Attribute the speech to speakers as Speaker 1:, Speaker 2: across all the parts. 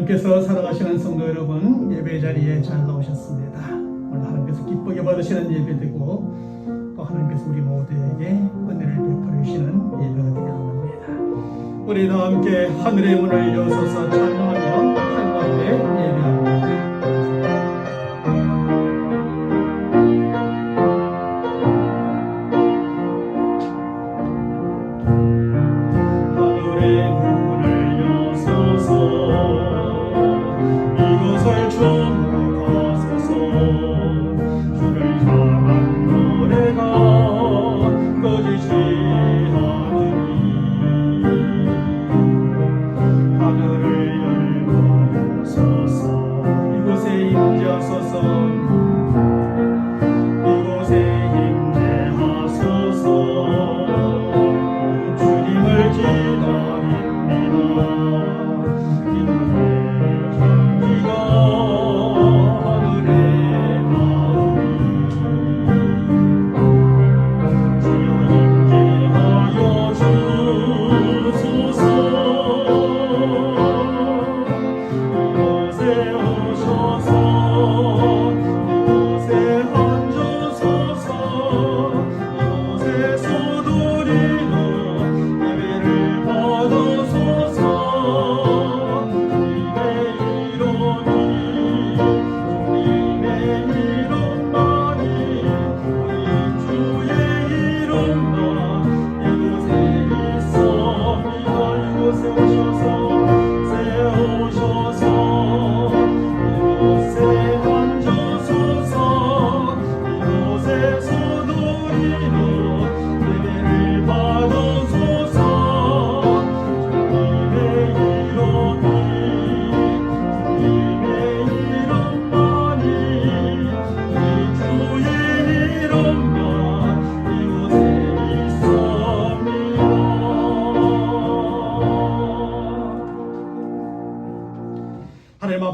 Speaker 1: 하나님께서 사랑하시는 성도 여러분, 예배 자리에 잘 나오셨습니다. 오늘 하나님께서 기쁘게 받으시는 예배되고 또 하나님께서 우리 모두에게 은혜를 베풀으시는 예배가 되기를 원합니다. 우리 다 함께 하늘의 문을 여서서 찬양하며 하나님 앞에 예배합니다.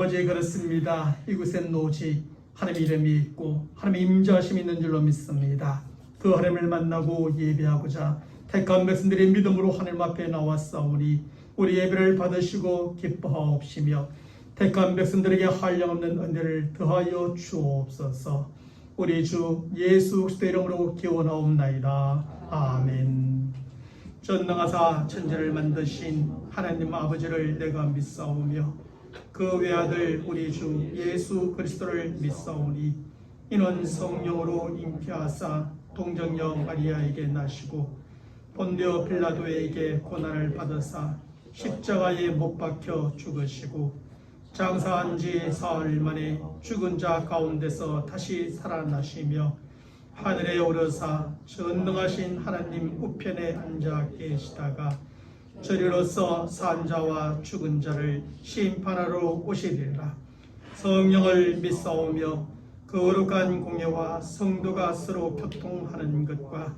Speaker 1: 아버지, 그렇습니다. 이곳엔 오직 하나님의 이름이 있고 하나님의 임재하심이 있는 줄로 믿습니다. 그 하나님을 만나고 예배하고자 택한 백성들의 믿음으로 하나님 앞에 나왔사오니 우리 예배를 받으시고 기뻐하옵시며 택한 백성들에게 한량없는 은혜를 더하여 주옵소서. 우리 주 예수 그리스도의 이름으로 기원하옵나이다. 아멘. 전능하사 천지를 만드신 하나님 아버지를 내가 믿사오며 그 외아들 우리 주 예수 그리스도를 믿사오니 이는 성령으로 잉태하사 동정녀 마리아에게 나시고 본디오 빌라도에게 고난을 받으사 십자가에 못 박혀 죽으시고 장사한 지 사흘 만에 죽은 자 가운데서 다시 살아나시며 하늘에 오르사 전능하신 하나님 우편에 앉아 계시다가 저리로서 산 자와 죽은 자를 심판하러 오시리라. 성령을 믿사오며 거룩한 공예와 성도가 서로 교통하는 것과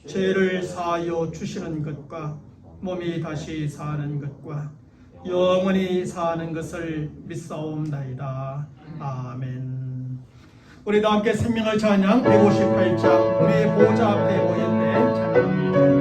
Speaker 1: 죄를 사하여 주시는 것과 몸이 다시 사는 것과 영원히 사는 것을 믿사옵나이다. 아멘. 우리 다 함께 생명의 찬양 158장 우리의 보좌 앞에 모였네 찬양합니다.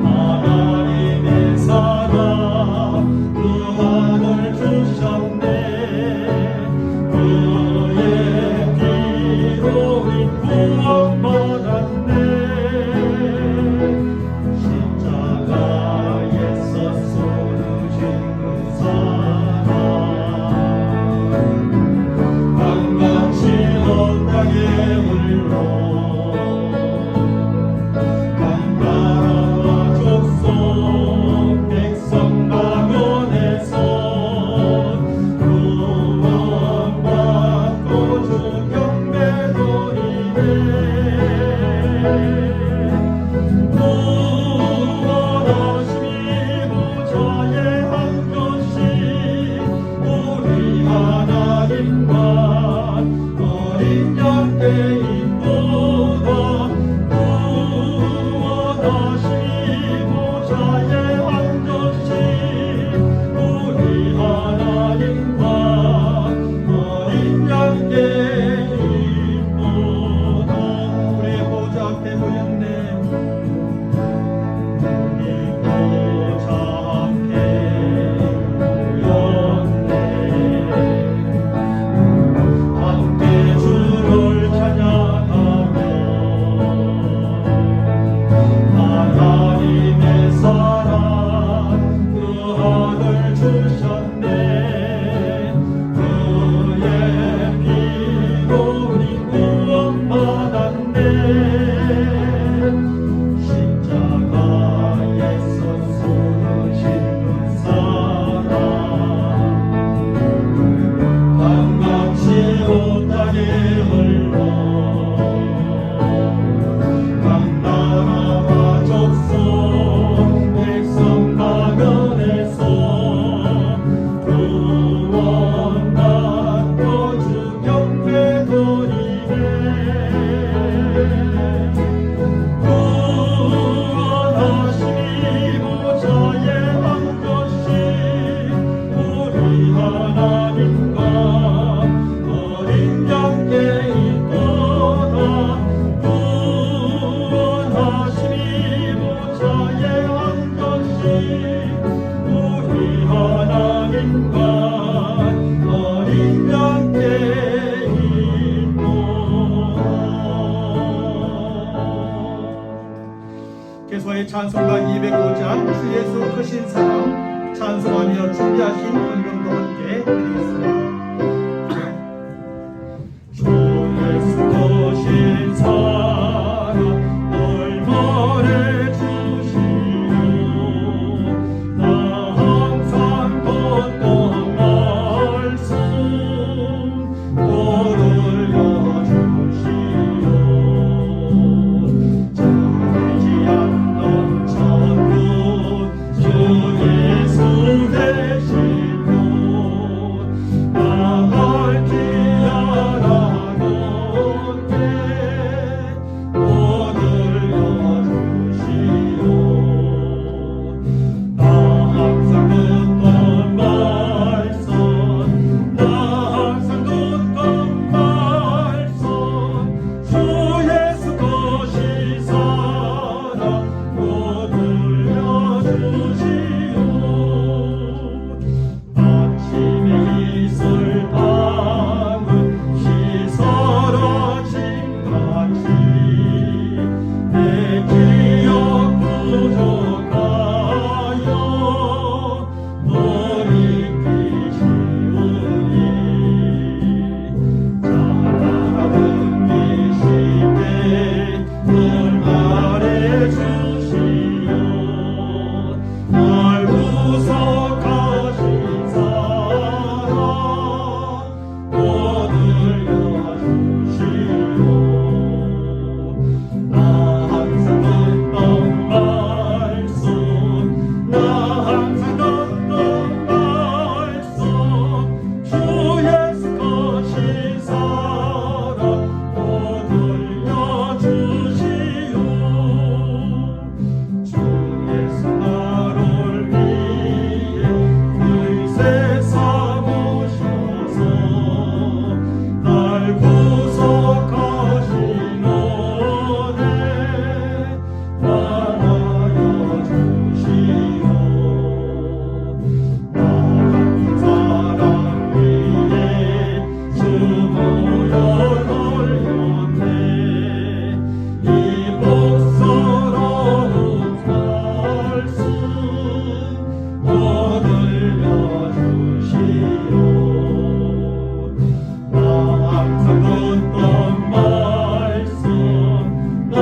Speaker 2: 하나님의 사랑 그 하늘
Speaker 1: 찬송가 205장 주 예수 크신 사랑 찬송하며 준비하신 헌금도 함께 드리겠습니다. 주 예수 크신 사랑 얼마나 주시오 나 항상 걷던 말씀 또 들려주시오 잠기지 않는 천국 주 예수 되시며 나갈 귀하라는 때 또 들려주시오 나 항상 듣던 말씀 나 항상 듣던 말씀 주 예수 것이 살아 또 들려주시오 아침에 이슬 담은 시설어진 같이 내 기억 부족하여 돌이키시오니 잘하는 미시게 늘 말해주시오 날 구속하신 사랑 또 들려주시오 나 항상 듣던 말씀 나 항상 듣던 말씀 주 예수 것이 사랑 또 들려주시오 주 예수 나를 위해 의세 삼으셔서 날 구속하시노래 나라여 주시오 나 같은 사람 위에 주 모여 돌렸네 이 복스러운 말씀 또 들려주시오 나 항상 듣던 말씀 나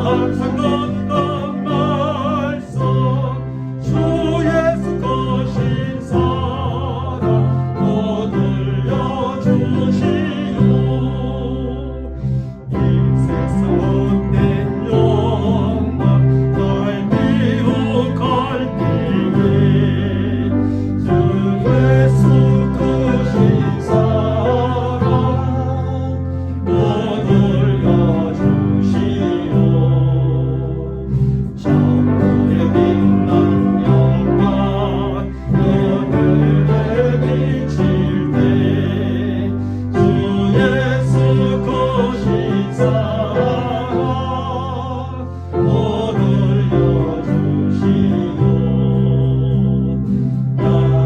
Speaker 1: 항상 듣던 말씀 주 예수 것인 사랑 또 들려주시오 이 세상 헛된 욕망 날 미혹할 때에 주 예수 크신 사랑 또 들려주시오 천국에 빛난 영광 그늘에 비칠 때 주 예수 크신 사랑 또 들려주시오 나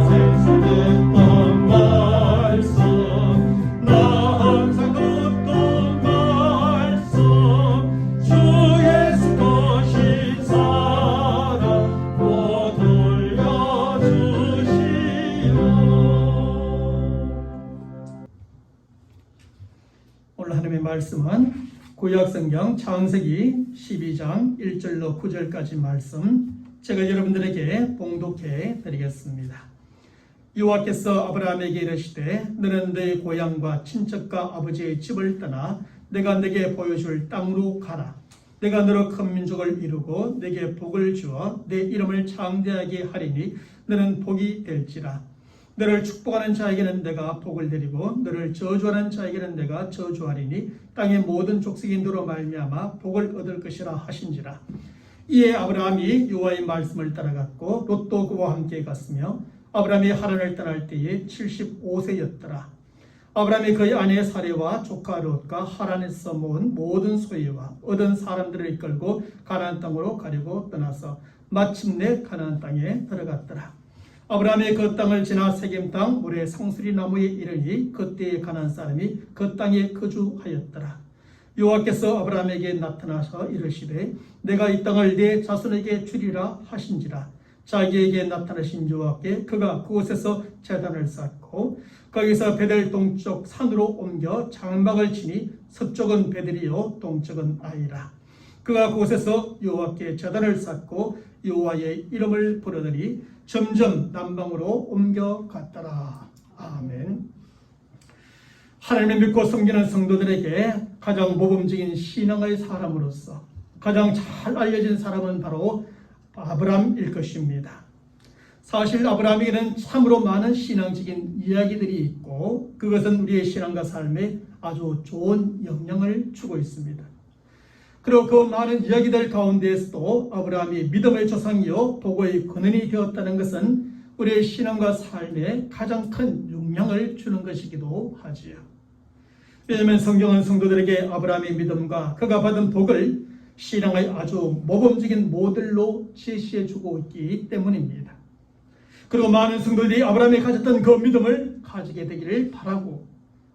Speaker 1: 세상 듣던 말씀 나 항상 듣던 말씀 주 예수 것인 사랑 또 들려주시오 오늘 하나님의 말씀은 구약성경 창세기 12장 1절로 9절까지 말씀 제가 여러분들에게 봉독해 드리겠습니다. 여호와께서 아브라함에게 이르시되 너는 네 고향과 친척과 아버지의 집을 떠나 내가 네게 보여줄 땅으로 가라. 내가 너로 큰 민족을 이루고 네게 복을 주어 내 이름을 창대하게 하리니 너는 복이 될지라. 너를 축복하는 자에게는 내가 복을 드리고 너를 저주하는 자에게는 내가 저주하리니 땅의 모든 족속이 너로 말미암아 복을 얻을 것이라 하신지라. 이에 아브라함이 여호와의 말씀을 따라갔고 롯도 그와 함께 갔으며 아브라함이 하란을 떠날 때에 75세였더라. 아브라함이 그의 아내 사레와 조카 롯과 하란에서 모은 모든 소유와 얻은 사람들을 이끌고 가나안 땅으로 가려고 떠나서 마침내 가나안 땅에 들어갔더라. 아브라함이 그 땅을 지나 세겜 땅 모래 상수리 나무에 이르니 그때의 가나안 사람이 그 땅에 거주하였더라. 여호와께서 아브라함에게 나타나서 이르시되 내가 이 땅을 네 자손에게 주리라 하신지라. 자기에게 나타나신 여호와께 그가 그곳에서 제단을 쌓고 거기서 베델 동쪽 산으로 옮겨 장막을 치니 서쪽은 베델이요 동쪽은 아이라. 그가 그곳에서 여호와께 제단을 쌓고 여호와의 이름을 부르더니 점점 남방으로 옮겨갔더라. 아멘. 하나님을 믿고 섬기는 성도들에게 가장 모범적인 신앙의 사람으로서 가장 잘 알려진 사람은 바로 아브라함일 것입니다. 사실 아브라함에게는 참으로 많은 신앙적인 이야기들이 있고 그것은 우리의 신앙과 삶에 아주 좋은 영향을 주고 있습니다. 그리고 그 많은 이야기들 가운데에서도 아브라함이 믿음의 조상이요 도구의 근원이 되었다는 것은 우리의 신앙과 삶에 가장 큰 영향을 주는 것이기도 하지요. 왜냐하면 성경은 성도들에게 아브라함의 믿음과 그가 받은 복을 신앙의 아주 모범적인 모델로 제시해주고 있기 때문입니다. 그리고 많은 성도들이 아브라함이 가졌던 그 믿음을 가지게 되기를 바라고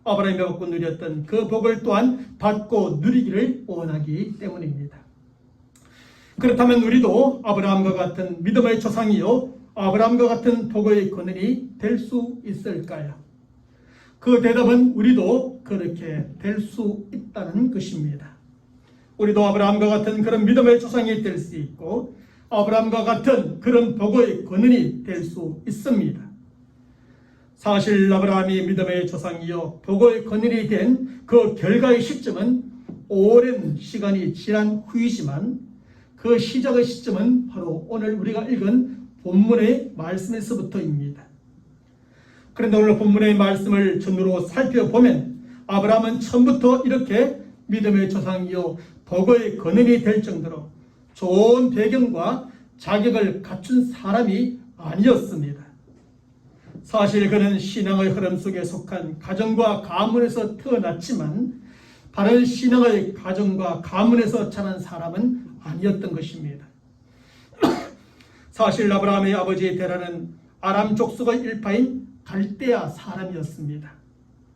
Speaker 1: 아브라함이 받고 누렸던 그 복을 또한 받고 누리기를 원하기 때문입니다. 그렇다면 우리도 아브라함과 같은 믿음의 조상이요 아브라함과 같은 복의 근원이 될 수 있을까요? 그 대답은 우리도 그렇게 될 수 있다는 것입니다. 우리도 아브라함과 같은 그런 믿음의 조상이 될 수 있고 아브라함과 같은 그런 복의 근원이 될 수 있습니다. 사실 아브라함이 믿음의 조상이요 복의 근원이 된 그 결과의 시점은 오랜 시간이 지난 후이지만 그 시작의 시점은 바로 오늘 우리가 읽은 본문의 말씀에서부터입니다. 그런데 오늘 본문의 말씀을 전으로 살펴보면 아브라함은 처음부터 이렇게 믿음의 조상이요 복의 근원이 될 정도로 좋은 배경과 자격을 갖춘 사람이 아니었습니다. 사실 그는 신앙의 흐름 속에 속한 가정과 가문에서 태어났지만 바른 신앙의 가정과 가문에서 자란 사람은 아니었던 것입니다. 사실 아브라함의 아버지 데라는 아람 족속의 일파인 갈대아 사람이었습니다.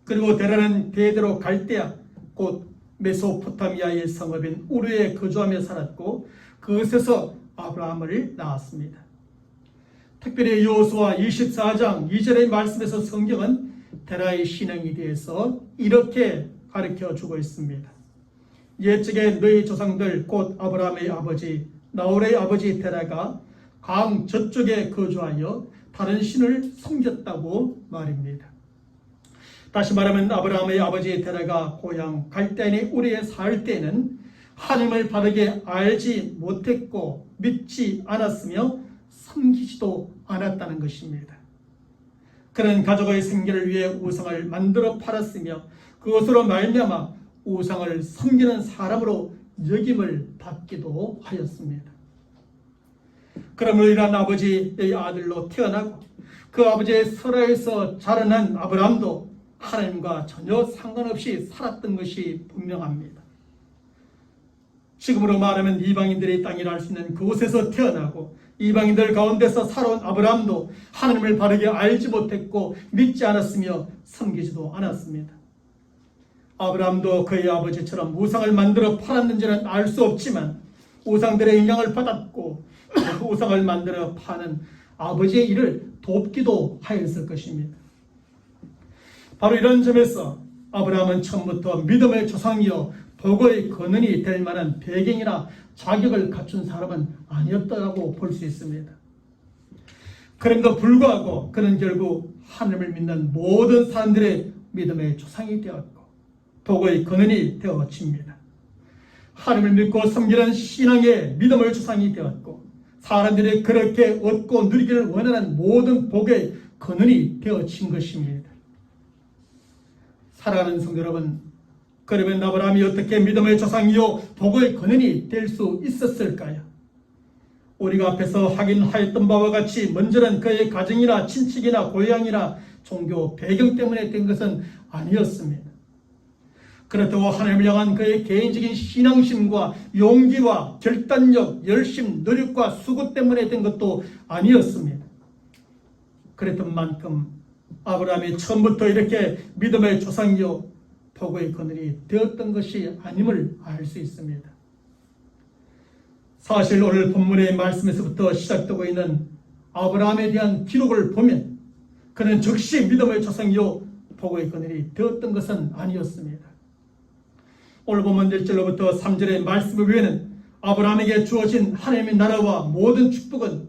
Speaker 1: 그리고 데라는 대대로 갈대아 곧 메소포타미아의 성읍인 우르에 거주하며 살았고 그것에서 아브라함을 낳았습니다. 특별히 여호수아 24장 2절의 말씀에서 성경은 데라의 신앙에 대해서 이렇게 가르쳐주고 있습니다. 옛적에 너희 조상들 곧 아브라함의 아버지 나홀의 아버지 데라가 강 저쪽에 거주하여 다른 신을 섬겼다고 말입니다. 다시 말하면 아브라함의 아버지 데라가 고향 갈대인의 우리에 살 때는 하나님을 바르게 알지 못했고 믿지 않았으며 섬기지도 않았다는 것입니다. 그는 가족의 생계를 위해 우상을 만들어 팔았으며 그것으로 말미암아 우상을 섬기는 사람으로 여김을 받기도 하였습니다. 그러므로 이러한 아버지의 아들로 태어나고 그 아버지의 설화에서 자라난 아브라함도 하나님과 전혀 상관없이 살았던 것이 분명합니다. 지금으로 말하면 이방인들의 땅이라 할 수 있는 그곳에서 태어나고 이방인들 가운데서 살아온 아브라함도 하나님을 바르게 알지 못했고 믿지 않았으며 섬기지도 않았습니다. 아브라함도 그의 아버지처럼 우상을 만들어 팔았는지는 알 수 없지만 우상들의 영향을 받았고 그 우상을 만들어 파는 아버지의 일을 돕기도 하였을 것입니다. 바로 이런 점에서 아브라함은 처음부터 믿음의 조상이요 복의 근원이 될 만한 배경이나 자격을 갖춘 사람은 아니었다고 볼 수 있습니다. 그럼에도 불구하고 그는 결국 하나님을 믿는 모든 사람들의 믿음의 조상이 되었고 복의 근원이 되어집니다. 하나님을 믿고 섬기는 신앙의 믿음의 조상이 되었고 사람들이 그렇게 얻고 누리기를 원하는 모든 복의 근원이 되어진 것입니다. 사랑하는 성도 여러분, 그러면 아브라함이 어떻게 믿음의 조상이요 복의 근원이 될 수 있었을까요? 우리가 앞에서 확인하였던 바와 같이 먼저는 그의 가정이나 친척이나 고향이나 종교 배경 때문에 된 것은 아니었습니다. 그렇다고 하나님을 향한 그의 개인적인 신앙심과 용기와 결단력, 열심, 노력과 수고 때문에 된 것도 아니었습니다. 그랬던 만큼 아브라함이 처음부터 이렇게 믿음의 조상이요 복의 근원이 되었던 것이 아님을 알 수 있습니다. 사실 오늘 본문의 말씀에서부터 시작되고 있는 아브라함에 대한 기록을 보면 그는 즉시 믿음의 조상이요 복의 근원이 되었던 것은 아니었습니다. 오늘 본문 1절로부터 3절의 말씀을 보면 아브라함에게 주어진 하나님의 나라와 모든 축복은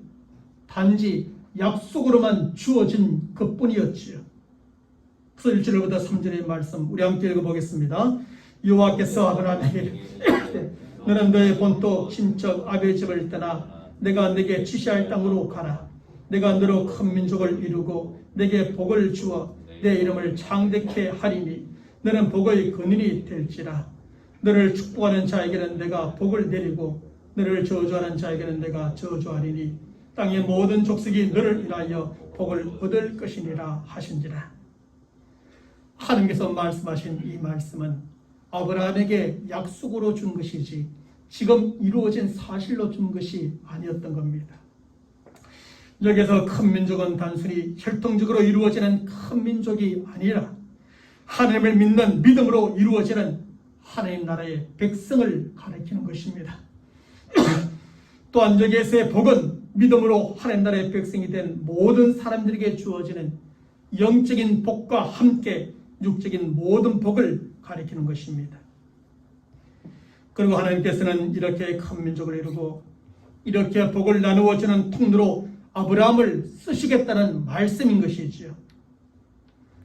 Speaker 1: 단지 약속으로만 주어진 것뿐이었지요. 1절로부터 3절의 말씀 우리 함께 읽어보겠습니다. 여호와께서 아브라함에게 너는 너의 본토 친척 아벨 집을 떠나 내가 네게 지시할 땅으로 가라. 내가 너로 큰 민족을 이루고 내게 복을 주어 내 이름을 창대케 하리니 너는 복의 근원이 될지라. 너를 축복하는 자에게는 내가 복을 내리고 너를 저주하는 자에게는 내가 저주하리니 땅의 모든 족속이 너를 인하여 복을 얻을 것이니라 하신지라. 하나님께서 말씀하신 이 말씀은 아브라함에게 약속으로 준 것이지 지금 이루어진 사실로 준 것이 아니었던 겁니다. 여기서 큰 민족은 단순히 혈통적으로 이루어지는 큰 민족이 아니라 하나님을 믿는 믿음으로 이루어지는 하나님 나라의 백성을 가리키는 것입니다. 또한 여기에서의 복은 믿음으로 하나님 나라의 백성이 된 모든 사람들에게 주어지는 영적인 복과 함께 육적인 모든 복을 가리키는 것입니다. 그리고 하나님께서는 이렇게 큰 민족을 이루고 이렇게 복을 나누어 주는 통로로 아브라함을 쓰시겠다는 말씀인 것이지요.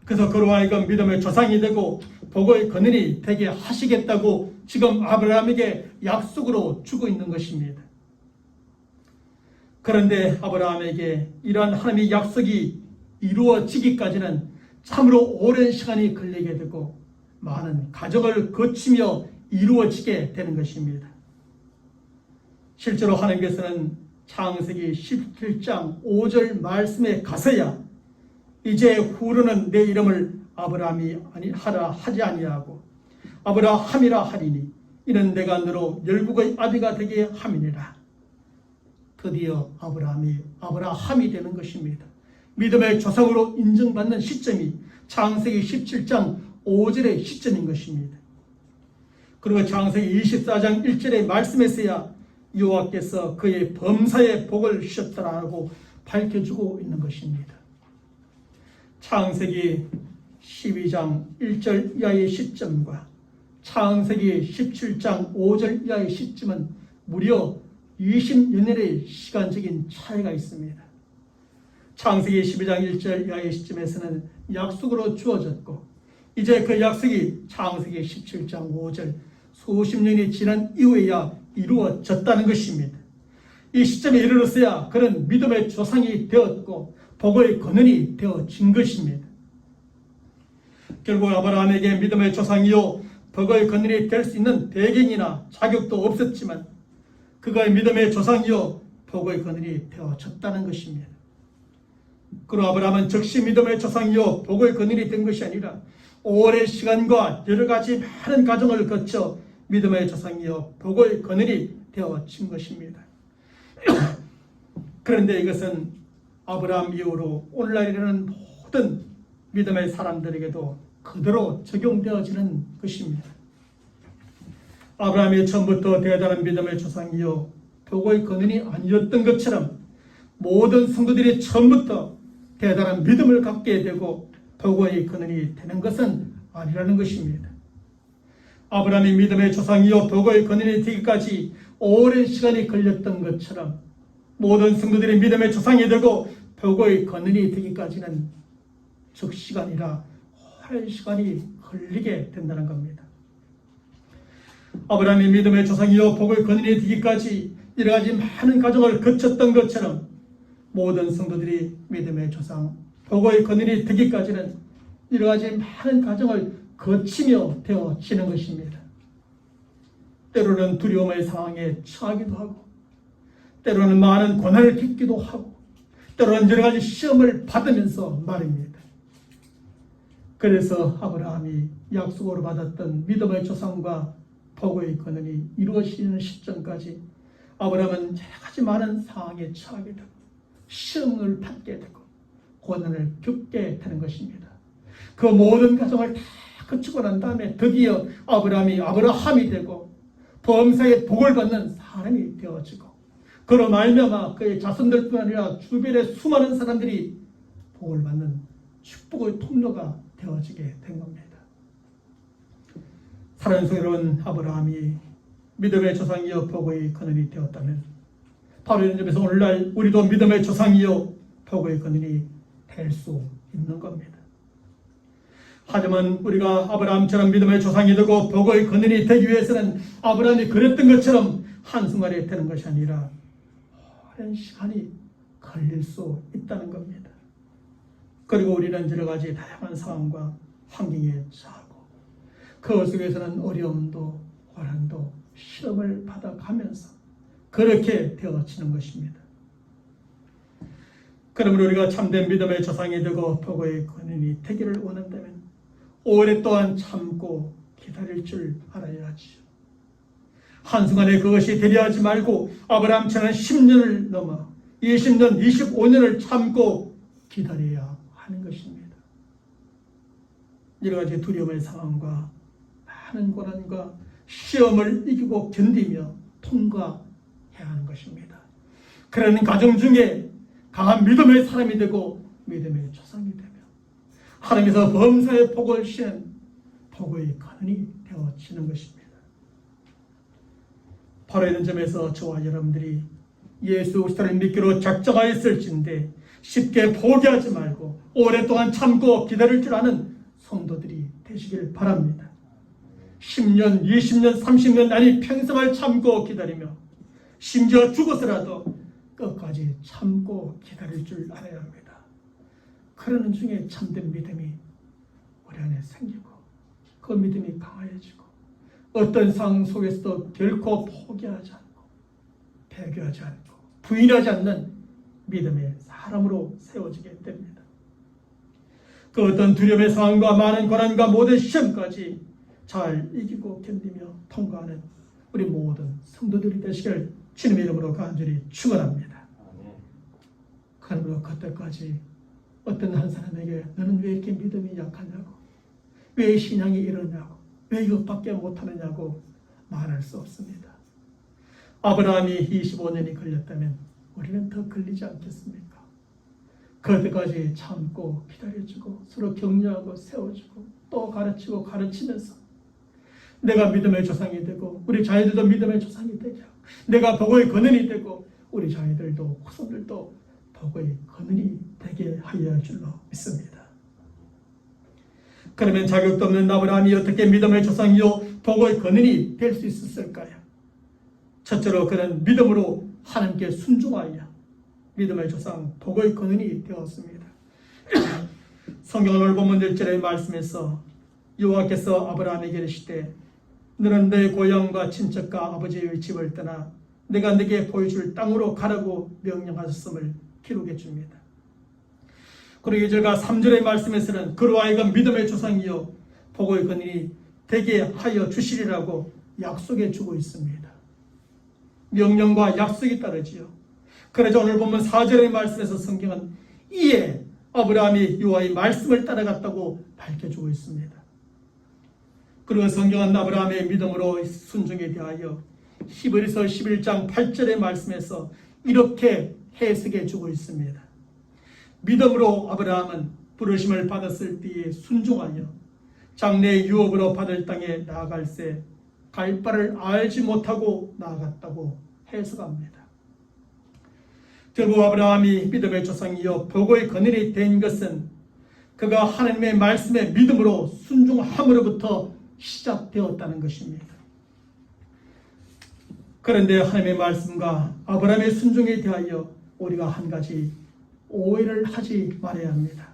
Speaker 1: 그래서 그로 하여금 믿음의 조상이 되고 복의 근원이 되게 하시겠다고 지금 아브라함에게 약속으로 주고 있는 것입니다. 그런데 아브라함에게 이러한 하나님의 약속이 이루어지기까지는 참으로 오랜 시간이 걸리게 되고 많은 과정을 거치며 이루어지게 되는 것입니다. 실제로 하나님께서는 창세기 17장 5절 말씀에 가서야 이제 후로는 내 이름을 아브라함이 하라 하지 아니하고 아브라함이라 하리니 이는 내가 너로 열국의 아비가 되게 함이니라. 드디어 아브라함이 되는 것입니다. 믿음의 조상으로 인정받는 시점이 창세기 17장 5절의 시점인 것입니다. 그리고 창세기 24장 1절의 말씀에서야 여호와께서 그의 범사의 복을 주셨다라고 밝혀주고 있는 것입니다. 창세기 12장 1절 이하의 시점과 창세기 17장 5절 이하의 시점은 무려 20여 년의 시간적인 차이가 있습니다. 창세기 12장 1절 이하의 시점에서는 약속으로 주어졌고 이제 그 약속이 창세기 17장 5절 수십 년이 지난 이후에야 이루어졌다는 것입니다. 이 시점에 이르렀어야 그는 믿음의 조상이 되었고 복의 근원이 되어진 것입니다. 결국 아브라함에게 믿음의 조상이요 복의 근원이 될 수 있는 배경이나 자격도 없었지만 그가 믿음의 조상이요 복의 근원이 되어졌다는 것입니다. 그리고 아브라함은 즉시 믿음의 조상이요 복의 근원이 된 것이 아니라 오랜 시간과 여러 가지 많은 과정을 거쳐 믿음의 조상이요 복의 근원이 되어진 것입니다. 그런데 이것은 아브라함 이후로 오늘날이라는 모든 믿음의 사람들에게도 그대로 적용되어지는 것입니다. 아브라함이 처음부터 대단한 믿음의 조상이요 복의 근원이 아니었던 것처럼 모든 성도들이 처음부터 대단한 믿음을 갖게 되고 복의 근원이 되는 것은 아니라는 것입니다. 아브라함이 믿음의 조상이요 복의 근원이 되기까지 오랜 시간이 걸렸던 것처럼 모든 성도들이 믿음의 조상이 되고 복의 근원이 되기까지는 적시간이라 오랜 시간이 걸리게 된다는 겁니다. 아브라함이 믿음의 조상이요 복의 근원이 되기까지 여러 가지 많은 과정을 거쳤던 것처럼 모든 성도들이 믿음의 조상 복의 근원이 되기까지는 여러 가지 많은 과정을 거치며 되어지는 것입니다. 때로는 두려움의 상황에 처하기도 하고 때로는 많은 고난을 겪기도 하고 때로는 여러 가지 시험을 받으면서 말입니다. 그래서 아브라함이 약속으로 받았던 믿음의 조상과 복의 근원이 이루어지는 시점까지 아브라함은 여러 가지 많은 상황에 처하게 되고 시험을 받게 되고 고난을 겪게 되는 것입니다. 그 모든 과정을 다 거치고 난 다음에 드디어 아브라함이 되고 범사의 복을 받는 사람이 되어지고 그로 말미암아 그의 자손들뿐 아니라 주변의 수많은 사람들이 복을 받는 축복의 통로가 되어지게 된 겁니다. 사랑스러운 아브라함이 믿음의 조상이요 복의 근원이 되었다면 바로 이런 점에서 오늘날 우리도 믿음의 조상이요 복의 근원이 될 수 있는 겁니다. 하지만 우리가 아브라함처럼 믿음의 조상이 되고 복의 근원이 되기 위해서는 아브라함이 그랬던 것처럼 한순간에 되는 것이 아니라 오랜 시간이 걸릴 수 있다는 겁니다. 그리고 우리는 여러 가지 다양한 상황과 환경에 처하고 그 속에서는 어려움도 고난도 시험을 받아가면서 그렇게 되어지는 것입니다. 그러므로 우리가 참된 믿음의 조상이 되고 복의 근원이 되기를 원한다면 오랫동안 참고 기다릴 줄 알아야지요. 한순간에 그것이 되려 하지 말고 아브라함처럼 10년을 넘어 20년, 25년을 참고 기다려야 하는 것입니다. 여러 가지 두려움의 상황과 많은 고난과 시험을 이기고 견디며 통과해야 하는 것입니다. 그런 과정 중에 강한 믿음의 사람이 되고 믿음의 조상이 되며 하나님께서 범사의 복을 시는 복의 근원이 되어지는 것입니다. 바로 이런 점에서 저와 여러분들이 예수 그리스도를 믿기로 작정하였을진데 쉽게 포기하지 말고 오랫동안 참고 기다릴 줄 아는 성도들이 되시길 바랍니다. 10년, 20년, 30년 아니 평생을 참고 기다리며 심지어 죽어서라도 끝까지 참고 기다릴 줄 알아야 합니다. 그러는 중에 참된 믿음이 우리 안에 생기고 그 믿음이 강해지고 어떤 상황 속에서도 결코 포기하지 않고 배교하지 않고 부인하지 않는 믿음의 사람으로 세워지게 됩니다. 그 어떤 두려움의 상황과 많은 고난과 모든 시험까지 잘 이기고 견디며 통과하는 우리 모든 성도들이 되시길 주님의 이름으로 간절히 축원합니다. 그러므로 그때까지 어떤 한 사람에게 너는 왜 이렇게 믿음이 약하냐고 왜 신앙이 이러냐고 왜 이것밖에 못하느냐고 말할 수 없습니다. 아브라함이 25년이 걸렸다면 우리는 더 걸리지 않겠습니까? 그때까지 참고 기다려주고 서로 격려하고 세워주고 또 가르치고 가르치면서 내가 믿음의 조상이 되고 우리 자녀들도 믿음의 조상이 되게 하고 내가 복의 근원이 되고 우리 자녀들도 후손들도 복의 근원이 되게 하여 할 줄로 믿습니다. 그러면 자격도 없는 아브라함이 어떻게 믿음의 조상이요 복의 근원이 될 수 있었을까요? 첫째로 그는 믿음으로 하나님께 순종하여 믿음의 조상 복의 근원이 되었습니다. 성경을 오늘 본문 1절의 말씀에서 여호와께서 아브라함에게 이르시되 너는 내 고향과 친척과 아버지의 집을 떠나 내가 네게 보여줄 땅으로 가라고 명령하셨음을 기록해 줍니다. 그리고 2절과 3절의 말씀에서는 그로 하여금 믿음의 조상이요 복의 근원이 되게 하여 주시리라고 약속해 주고 있습니다. 명령과 약속이 따르지요. 그래서 오늘 보면 4절의 말씀에서 성경은 이에 아브라함이 여호와의 말씀을 따라갔다고 밝혀주고 있습니다. 그리고 성경은 아브라함의 믿음으로 순종에 대하여 히브리서 11장 8절의 말씀에서 이렇게 해석해 주고 있습니다. 믿음으로 아브라함은 부르심을 받았을 때에 순종하여 장래의 유업으로 받을 땅에 나아갈새 갈 바를 알지 못하고 나아갔다고 해석합니다. 결국 아브라함이 믿음의 조상이요 복의 근원이 된 것은 그가 하나님의 말씀에 믿음으로 순종함으로부터 시작되었다는 것입니다. 그런데 하나님의 말씀과 아브라함의 순종에 대하여 우리가 한 가지 오해를 하지 말아야 합니다.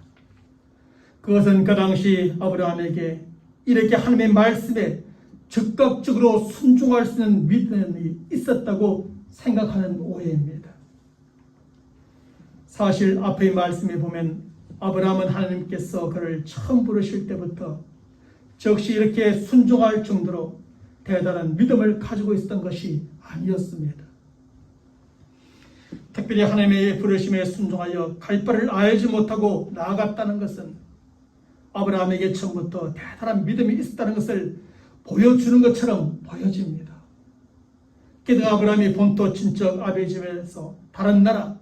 Speaker 1: 그것은 그 당시 아브라함에게 이렇게 하나님의 말씀에 적극적으로 순종할 수 있는 믿음이 있었다고 생각하는 오해입니다. 사실 앞의 말씀에 보면 아브라함은 하나님께서 그를 처음 부르실 때부터 즉시 이렇게 순종할 정도로 대단한 믿음을 가지고 있었던 것이 아니었습니다. 특별히 하나님의 부르심에 순종하여 갈 바를 알지 못하고 나아갔다는 것은 아브라함에게 처음부터 대단한 믿음이 있었다는 것을 보여주는 것처럼 보여집니다. 게다가 아브라함이 본토 친척 아비의 집에서 다른 나라,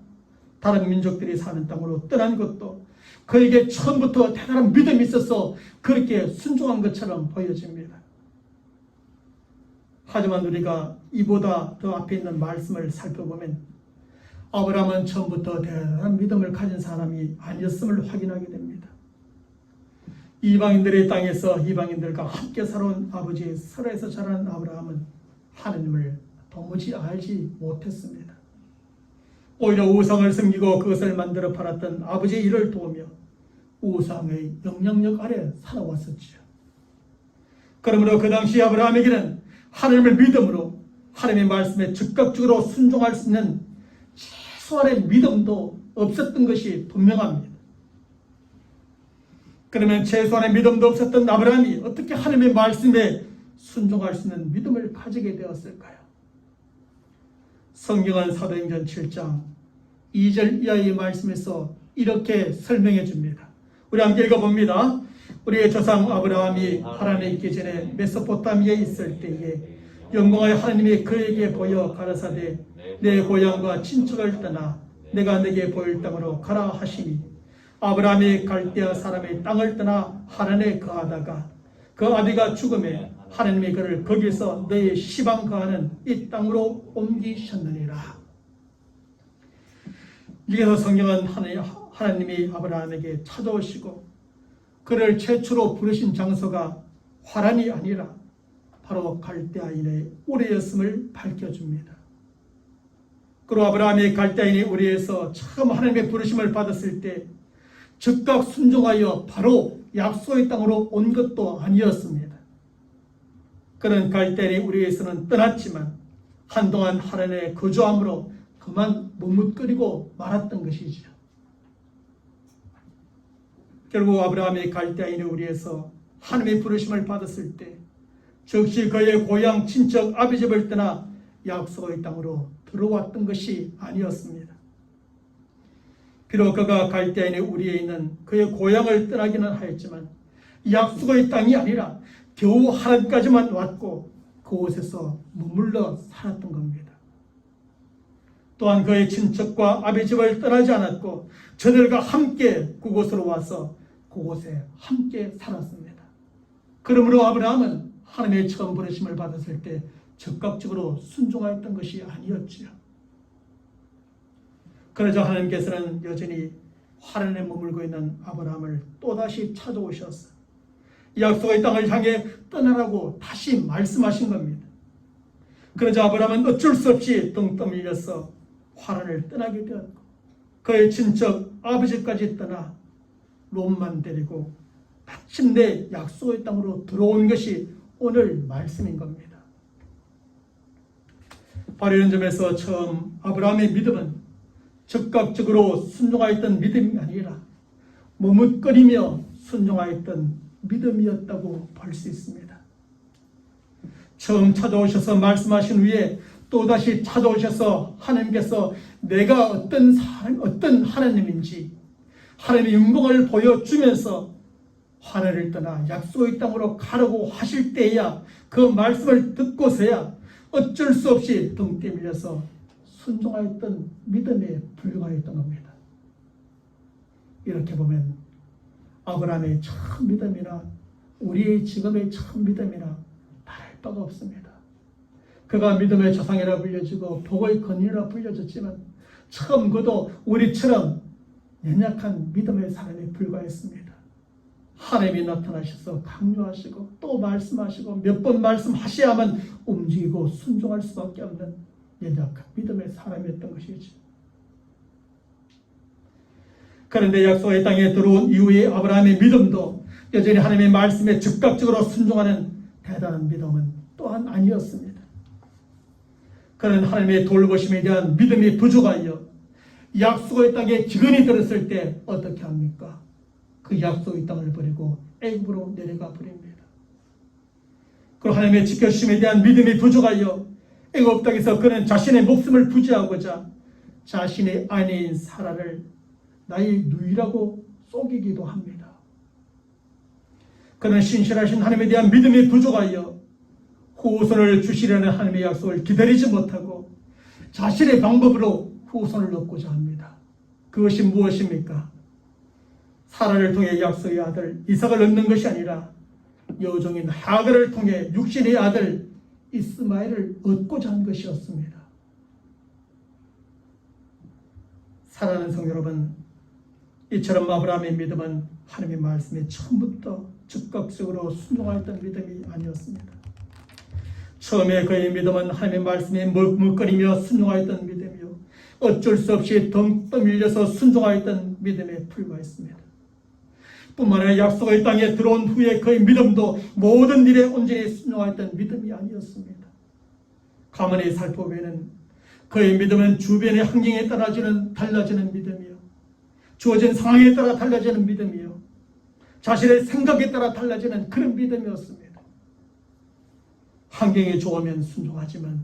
Speaker 1: 다른 민족들이 사는 땅으로 떠난 것도 그에게 처음부터 대단한 믿음이 있어서 그렇게 순종한 것처럼 보여집니다. 하지만 우리가 이보다 더 앞에 있는 말씀을 살펴보면 아브라함은 처음부터 대단한 믿음을 가진 사람이 아니었음을 확인하게 됩니다. 이방인들의 땅에서 이방인들과 함께 살아온 아버지 설에서 자란 아브라함은 하느님을 도무지 알지 못했습니다. 오히려 우상을 섬기고 그것을 만들어 팔았던 아버지의 일을 도우며 우상의 영향력 아래 살아왔었지요. 그러므로 그 당시 아브라함에게는 하나님을 믿음으로 하나님의 말씀에 즉각적으로 순종할 수 있는 최소한의 믿음도 없었던 것이 분명합니다. 그러면 최소한의 믿음도 없었던 아브라함이 어떻게 하나님의 말씀에 순종할 수 있는 믿음을 가지게 되었을까요? 성경은 사도행전 7장 2절 이하의 말씀에서 이렇게 설명해 줍니다. 우리 함께 읽어봅니다. 우리의 조상 아브라함이 하란에 있기 전에 메소포타미아에 있을 때에 영광의 하나님이 그에게 보여 가라사대 내 고향과 친척을 떠나 내가 내게 보일 땅으로 가라 하시니 아브라함이 갈대아 사람의 땅을 떠나 하란에 거하다가 그 아비가 죽음에 하나님이 그를 거기서 너의 시방 거하는 이 땅으로 옮기셨느니라. 여기서 성경은 하나님이 아브라함에게 찾아오시고 그를 최초로 부르신 장소가 화란이 아니라 바로 갈대아인의 우르였음을 밝혀줍니다. 그리고 아브라함이 갈대아인의 우르에서 처음 하나님의 부르심을 받았을 때 즉각 순종하여 바로 약속의 땅으로 온 것도 아니었습니다. 그는 갈대아인의 우르에서는 떠났지만 한동안 하란에 거주함으로 그만 머뭇거리고 말았던 것이지요. 결국 아브라함이 갈대아인의 우르에서 하나님의 부르심을 받았을 때 즉시 그의 고향 친척 아비 집을 떠나 약속의 땅으로 들어왔던 것이 아니었습니다. 비록 그가 갈대아인의 우리에 있는 그의 고향을 떠나기는 하였지만 약속의 땅이 아니라 겨우 하란까지만 왔고 그곳에서 머물러 살았던 겁니다. 또한 그의 친척과 아비 집을 떠나지 않았고 저들과 함께 그곳으로 와서 그곳에 함께 살았습니다. 그러므로 아브라함은 하나님의 처음 부르심을 받았을 때 즉각적으로 순종하였던 것이 아니었지요. 그러자 하나님께서는 여전히 하란에 머물고 있는 아브라함을 또다시 찾아오셔서 약속의 땅을 향해 떠나라고 다시 말씀하신 겁니다. 그러자 아브라함은 어쩔 수 없이 등 떠밀려서 하란을 떠나게 되었고 그의 친척 아버지까지 떠나 롯만 데리고 마침내 약속의 땅으로 들어온 것이 오늘 말씀인 겁니다. 바로 이런 점에서 처음 아브라함의 믿음은 즉각적으로 순종하였던 믿음이 아니라 머뭇거리며 순종하였던 믿음이었다고 볼 수 있습니다. 처음 찾아오셔서 말씀하신 후에 또다시 찾아오셔서 하나님께서 내가 어떤 하나님인지 하나님의 영광을 보여주면서 하늘을 떠나 약속의 땅으로 가라고 하실 때야 그 말씀을 듣고서야 어쩔 수 없이 등 떠밀려서 순종하였던 믿음에 불과했던 겁니다. 이렇게 보면 아브라함의 처음 믿음이나 우리의 지금의 처음 믿음이나 다를 바가 없습니다. 그가 믿음의 조상이라 불려지고 복의 근인이라 불려졌지만 처음 그도 우리처럼 연약한 믿음의 사람에 불과했습니다. 하나님이 나타나셔서 강요하시고 또 말씀하시고 몇 번 말씀하셔야만 움직이고 순종할 수밖에 없는 연약한 믿음의 사람이었던 것이지. 그런데 약속의 땅에 들어온 이후에 아브라함의 믿음도 여전히 하나님의 말씀에 즉각적으로 순종하는 대단한 믿음은 또한 아니었습니다. 그는 하나님의 돌보심에 대한 믿음이 부족하여 약속의 땅에 기근이 들었을 때 어떻게 합니까? 그 약속의 땅을 버리고 애굽으로 내려가 버립니다. 그리고 하나님의 지켜주심에 대한 믿음이 부족하여 애굽 땅에서 그는 자신의 목숨을 부지하고자 자신의 아내인 사라를 나의 누이라고 속이기도 합니다. 그는 신실하신 하나님에 대한 믿음이 부족하여 후손을 주시려는 하나님의 약속을 기다리지 못하고 자신의 방법으로 후손을 얻고자 합니다. 그것이 무엇입니까? 사라를 통해 약속의 아들 이삭을 얻는 것이 아니라 여종인 하갈을 통해 육신의 아들 이스마엘을 얻고자 한 것이었습니다. 사랑하는 성도 여러분, 이처럼 아브라함의 믿음은 하나님의 말씀에 처음부터 즉각적으로 순종하였던 믿음이 아니었습니다. 처음에 그의 믿음은 하나님의 말씀에 머뭇거리며 순종하였던 믿음이요, 어쩔 수 없이 덩 떠밀려서 순종하였던 믿음에 불과했습니다. 뿐만 아니라 약속의 땅에 들어온 후에 그의 믿음도 모든 일에 온전히 순종하였던 믿음이 아니었습니다. 가만히 살펴보면 그의 믿음은 주변의 환경에 따라 달라지는 믿음이요, 주어진 상황에 따라 달라지는 믿음이요, 자신의 생각에 따라 달라지는 그런 믿음이었습니다. 환경이 좋으면 순종하지만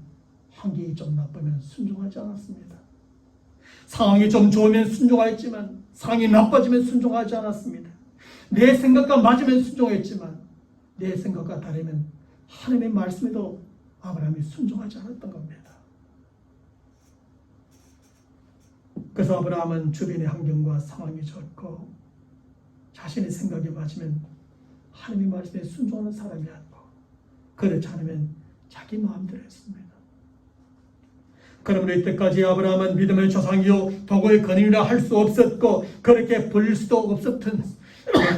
Speaker 1: 환경이 좀 나쁘면 순종하지 않았습니다. 상황이 좀 좋으면 순종하였지만 상황이 나빠지면 순종하지 않았습니다. 내 생각과 맞으면 순종했지만 내 생각과 다르면 하나님의 말씀에도 아브라함이 순종하지 않았던 겁니다. 그래서 아브라함은 주변의 환경과 상황이 좋고 자신의 생각에 맞으면 하나님의 말씀에 순종하는 사람이 아니고, 그렇지 않으면 자기 마음대로 했습니다. 그러므로 이때까지 아브라함은 믿음의 조상이요 도구의 근원이라 할 수 없었고 그렇게 불릴 수도 없었던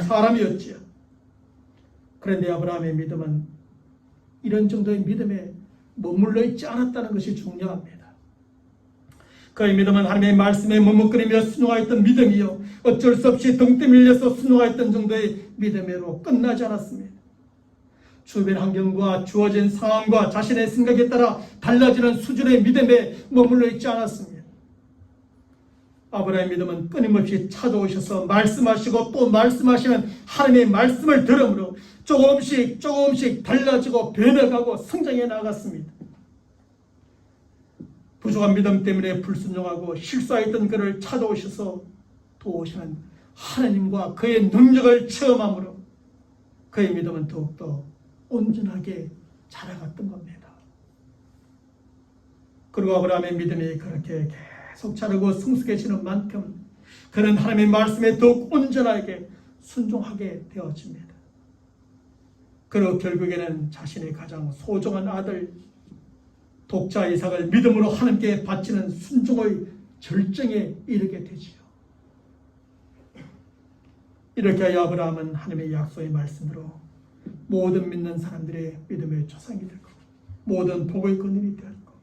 Speaker 1: 사람이었지요. 그런데 아브라함의 믿음은 이런 정도의 믿음에 머물러 있지 않았다는 것이 중요합니다. 그의 믿음은 하나님의 말씀에 머뭇거리며 순종하였던 믿음이요, 어쩔 수 없이 등 떠밀려서 순종하였던 정도의 믿음으로 끝나지 않았습니다. 주변 환경과 주어진 상황과 자신의 생각에 따라 달라지는 수준의 믿음에 머물러 있지 않았습니다. 아브라함의 믿음은 끊임없이 찾아오셔서 말씀하시고 또 말씀하시는 하나님의 말씀을 들음으로 조금씩 달라지고 변해가고 성장해 나갔습니다. 부족한 믿음 때문에 불순종하고 실수하였던 그를 찾아오셔서 도우시는 하나님과 그의 능력을 체험함으로 그의 믿음은 더욱더 온전하게 자라갔던 겁니다. 그리고 아브라함의 믿음이 그렇게 계속 자라고 성숙해지는 만큼 그는 하나님의 말씀에 더욱 온전하게 순종하게 되어집니다. 그리고 결국에는 자신의 가장 소중한 아들 독자 이삭을 믿음으로 하나님께 바치는 순종의 절정에 이르게 되지요. 이렇게 하여 아브라함은 하나님의 약속의 말씀으로 모든 믿는 사람들의 믿음의 조상이 되고 모든 복의 근원이 되었고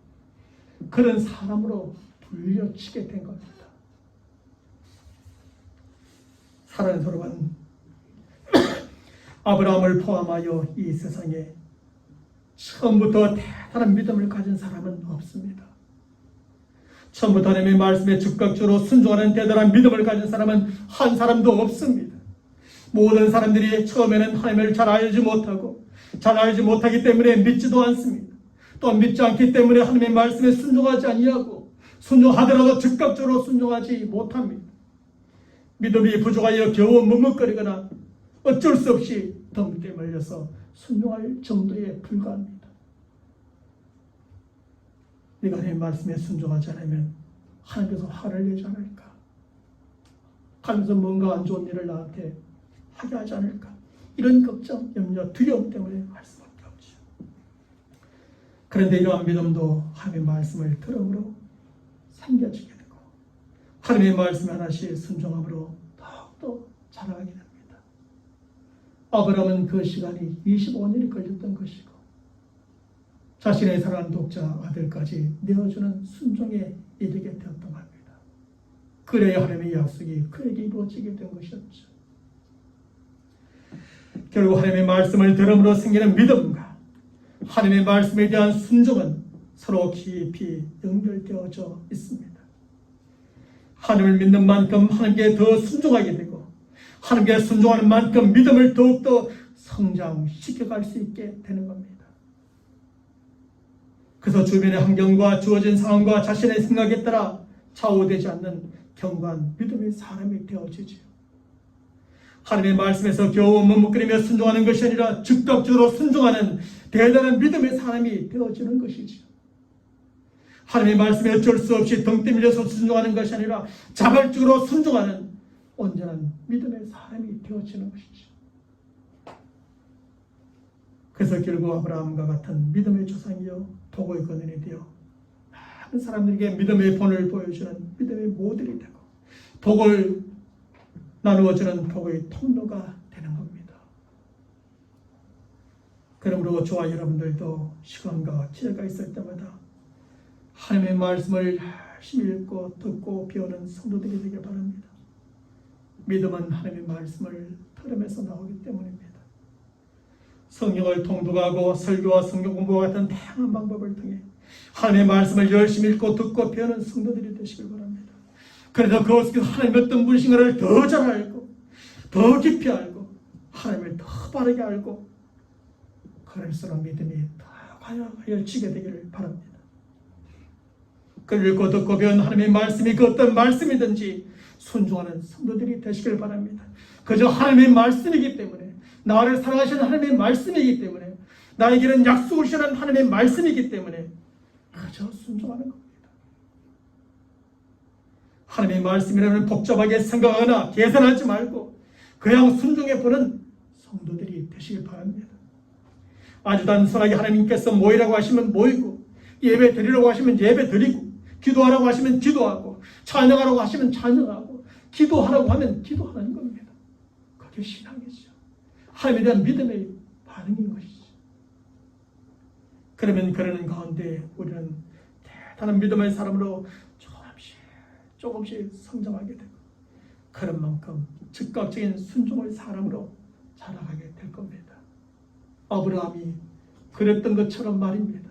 Speaker 1: 그런 사람으로 불려치게 된 겁니다. 사랑하는 여러분, 아브라함을 포함하여 이 세상에 처음부터 대단한 믿음을 가진 사람은 없습니다. 처음부터 하나님의 말씀에 즉각적으로 순종하는 대단한 믿음을 가진 사람은 한 사람도 없습니다. 모든 사람들이 처음에는 하나님을 잘 알지 못하기 때문에 믿지도 않습니다. 또한 믿지 않기 때문에 하나님의 말씀에 순종하지 아니하고 순종하더라도 즉각적으로 순종하지 못합니다. 믿음이 부족하여 겨우 머뭇거리거나 어쩔 수 없이 덤에 말려서 순종할 정도에 불과합니다. 네가 하나님의 말씀에 순종하지 않으면 하나님께서 화를 내지 않을까? 하나님께서 뭔가 안 좋은 일을 나한테 하게 하지 않을까? 이런 걱정, 염려, 두려움 때문에 할 수밖에 없죠. 그런데 이러한 믿음도 하나님의 말씀을 들음으로 생겨지게 되고 하나님의 말씀 하나씩 순종함으로 더욱더 자라가게 됩니다. 아브라함은 그 시간이 25년이 걸렸던 것이고 자신의 사랑하는 독자 아들까지 내어주는 순종에 이르게 되었던 겁니다. 그래야 하나님의 약속이 그에게 이루어지게 된 것이었죠. 결국 하나님의 말씀을 들음으로 생기는 믿음과 하나님의 말씀에 대한 순종은 서로 깊이 연결되어져 있습니다. 하나님을 믿는 만큼 하나님께 더 순종하게 되고 하나님께 순종하는 만큼 믿음을 더욱더 성장시켜갈 수 있게 되는 겁니다. 그래서 주변의 환경과 주어진 상황과 자신의 생각에 따라 좌우되지 않는 견고한 믿음의 사람이 되어지지요. 하나님의 말씀에서 겨우 머뭇거리며 순종하는 것이 아니라 즉각적으로 순종하는 대단한 믿음의 사람이 되어지는 것이지요. 하나님의 말씀에 어쩔 수 없이 등 떠밀려서 순종하는 것이 아니라 자발적으로 순종하는 온전한 믿음의 사람이 되어지는 것이죠. 그래서 결국 아브라함과 같은 믿음의 조상이요 도구의 근원이 되어 많은 사람들에게 믿음의 본을 보여주는 믿음의 모델이 되고 복을 나누어주는 복의 통로가 되는 겁니다. 그러므로 저와 여러분들도 시간과 기회가 있을 때마다 하나님의 말씀을 열심히 읽고 듣고 배우는 성도들이 되길 바랍니다. 믿음은 하나님의 말씀을 들으면서 나오기 때문입니다. 성경을 통독하고 설교와 성경 공부와 같은 다양한 방법을 통해 하나님의 말씀을 열심히 읽고 듣고 배우는 성도들이 되시길 바랍니다. 그래서 그것에서 하나님의 어떤 분이신가를 더 잘 알고 더 깊이 알고 하나님을 더 바르게 알고 그럴수록 믿음이 더 가열치게 되기를 바랍니다. 그를 읽고 듣고 배운 하나님의 말씀이 그 어떤 말씀이든지 순종하는 성도들이 되시길 바랍니다. 그저 하나님의 말씀이기 때문에 나를 사랑하시는 하나님의 말씀이기 때문에 나에게는 약속을 주시는 하나님의 말씀이기 때문에 그저 순종하는 겁니다. 하나님의 말씀이라면 복잡하게 생각하거나 계산하지 말고 그냥 순종해 보는 성도들이 되시길 바랍니다. 아주 단순하게 하나님께서 모이라고 하시면 모이고 예배 드리라고 하시면 예배 드리고 기도하라고 하시면 기도하고 찬양하라고 하시면 찬양하고 기도하라고 하면 기도하는 겁니다. 그게 신앙이죠. 하나님에 대한 믿음의 반응인 것이죠. 그러면 그러는 가운데 우리는 대단한 믿음의 사람으로 조금씩 성장하게 되고 그런 만큼 즉각적인 순종의 사람으로 자라가게 될 겁니다. 아브라함이 그랬던 것처럼 말입니다.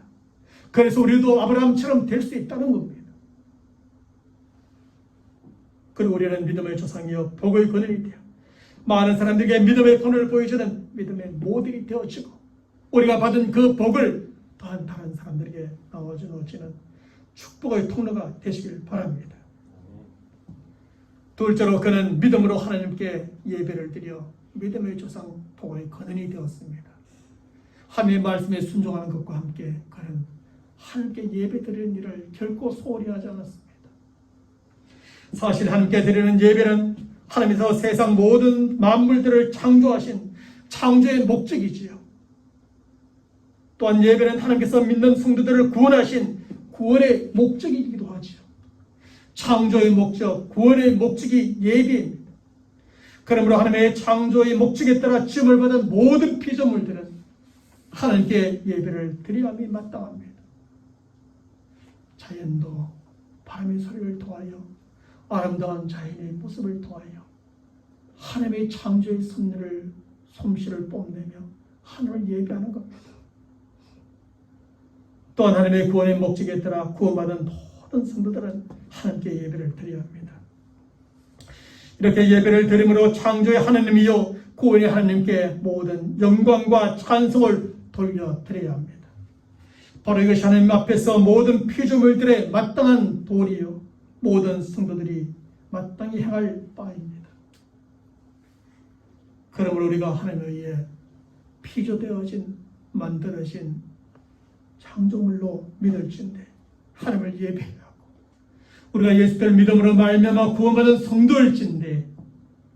Speaker 1: 그래서 우리도 아브라함처럼 될 수 있다는 겁니다. 그리고 우리는 믿음의 조상이요 복의 근원이 되어 많은 사람들에게 믿음의 본을 보여주는 믿음의 모델이 되어지고 우리가 받은 그 복을 또한 다른 사람들에게 나눠주는 축복의 통로가 되시길 바랍니다. 둘째로 그는 믿음으로 하나님께 예배를 드려 믿음의 조상 복의 근원이 되었습니다. 하나님의 말씀에 순종하는 것과 함께 그는 하나님께 예배 드리는 일을 결코 소홀히 하지 않았습니다. 사실 하나님께 드리는 예배는 하나님께서 세상 모든 만물들을 창조하신 창조의 목적이지요. 또한 예배는 하나님께서 믿는 성도들을 구원하신 구원의 목적이기도 하지요. 창조의 목적, 구원의 목적이 예배입니다. 그러므로 하나님의 창조의 목적에 따라 지음을 받은 모든 피조물들은 하나님께 예배를 드려야함이 마땅합니다. 자연도 바람의 소리를 통하여 아름다운 자연의 모습을 통하여 하나님의 창조의 솜씨를 뽐내며 하나님을 예배하는 겁니다. 또한 하나님의 구원의 목적에 따라 구원받은 모든 성도들은 하나님께 예배를 드려야 합니다. 이렇게 예배를 드림으로 창조의 하나님이요 구원의 하나님께 모든 영광과 찬송을 돌려드려야 합니다. 바로 이것이 하나님 앞에서 모든 피조물들의 마땅한 도리요 모든 성도들이 마땅히 행할 바입니다. 그러므로 우리가 하나님에 의해 피조되어진 만들어진 창조물로 믿을진데 하나님을 예배하고 우리가 예수를 믿음으로 말미암아 구원받은 성도일진데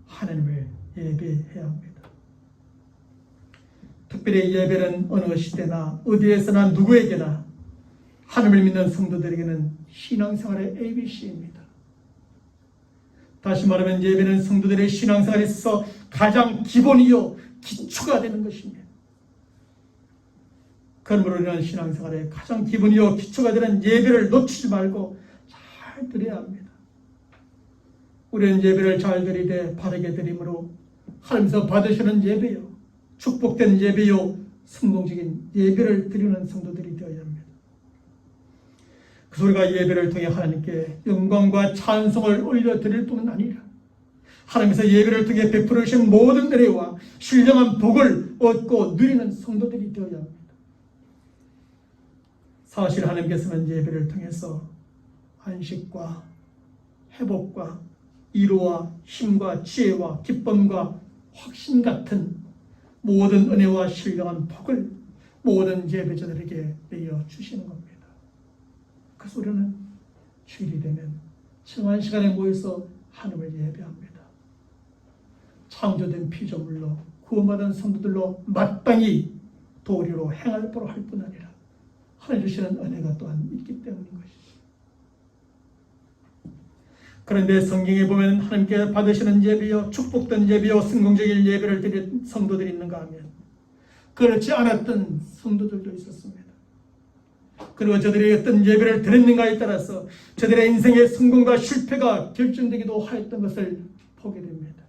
Speaker 1: 하나님을 예배해야 합니다. 특별히 예배는 어느 시대나 어디에서나 누구에게나 하나님을 믿는 성도들에게는 신앙생활의 ABC입니다. 다시 말하면 예배는 성도들의 신앙생활에 있어서 가장 기본이요 기초가 되는 것입니다. 그러므로 우리는 신앙생활의 가장 기본이요 기초가 되는 예배를 놓치지 말고 잘 드려야 합니다. 우리는 예배를 잘 드리되 바르게 드림으로 하나님께서 받으시는 예배요 축복된 예배요 성공적인 예배를 드리는 성도들이 되어야 합니다. 그래서 우리가 예배를 통해 하나님께 영광과 찬송을 올려드릴 뿐만 아니라 하나님께서 예배를 통해 베풀어 주신 모든 은혜와 신령한 복을 얻고 누리는 성도들이 되어야 합니다. 사실 하나님께서는 예배를 통해서 안식과 회복과 위로와 힘과 지혜와 기쁨과 확신 같은 모든 은혜와 신령한 복을 모든 예배자들에게 내어 주시는 겁니다. 그래서 우리는 주일이 되면 정한 시간에 모여서 하나님을 예배합니다. 창조된 피조물로 구원받은 성도들로 마땅히 도리로 행할 바로 할 뿐 아니라 하나님 주시는 은혜가 또한 있기 때문인 것이죠. 그런데 성경에 보면 하나님께 받으시는 예배요, 축복된 예배요, 성공적인 예배를 드린 성도들이 있는가 하면 그렇지 않았던 성도들도 있었습니다. 그리고 저들이 어떤 예배를 드렸는가에 따라서 저들의 인생의 성공과 실패가 결정되기도 하였던 것을 보게 됩니다.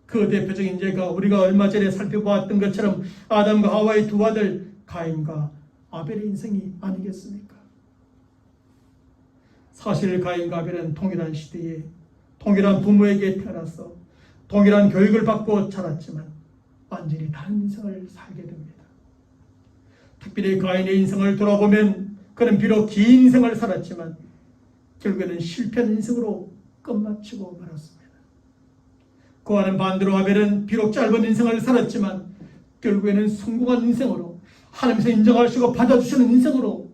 Speaker 1: 그 대표적인 예가 우리가 얼마 전에 살펴보았던 것처럼 아담과 하와의 두 아들 가인과 아벨의 인생이 아니겠습니까? 사실 가인과 아벨은 동일한 시대에 동일한 부모에게 태어나서 동일한 교육을 받고 자랐지만 완전히 다른 인생을 살게 됩니다. 특별히 가인의 인생을 돌아보면 그는 비록 긴 인생을 살았지만 결국에는 실패한 인생으로 끝마치고 말았습니다. 그와는 반대로 아벨은 비록 짧은 인생을 살았지만 결국에는 성공한 인생으로 하나님께서 인정하시고 받아주시는 인생으로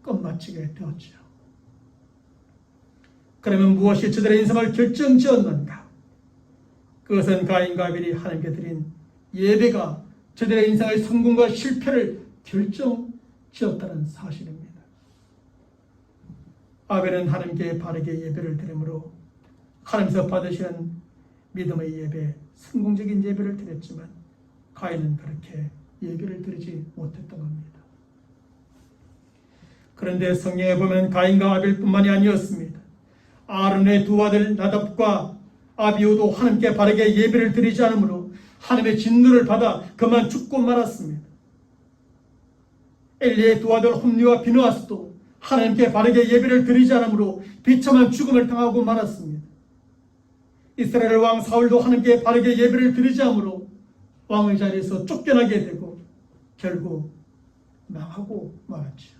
Speaker 1: 끝마치게 되었죠. 그러면 무엇이 저들의 인생을 결정지었는가? 그것은 가인과 아벨이 하나님께 드린 예배가 저들의 인생의 성공과 실패를 결정지었다는 사실입니다. 아벨은 하나님께 바르게 예배를 드림으로 하나님께서 받으시는 믿음의 예배, 성공적인 예배를 드렸지만 가인은 그렇게 예배를 드리지 못했던 겁니다. 그런데 성경에 보면 가인과 아벨뿐만이 아니었습니다. 아론의 두 아들 나답과 아비후도 하나님께 바르게 예배를 드리지 않으므로 하나님의 진노를 받아 그만 죽고 말았습니다. 엘리의 두 아들 홈리와 비느하스도 하나님께 바르게 예배를 드리지 않으므로 비참한 죽음을 당하고 말았습니다. 이스라엘 왕 사울도 하나님께 바르게 예배를 드리지 않으므로 왕의 자리에서 쫓겨나게 되고 결국 망하고 말았죠.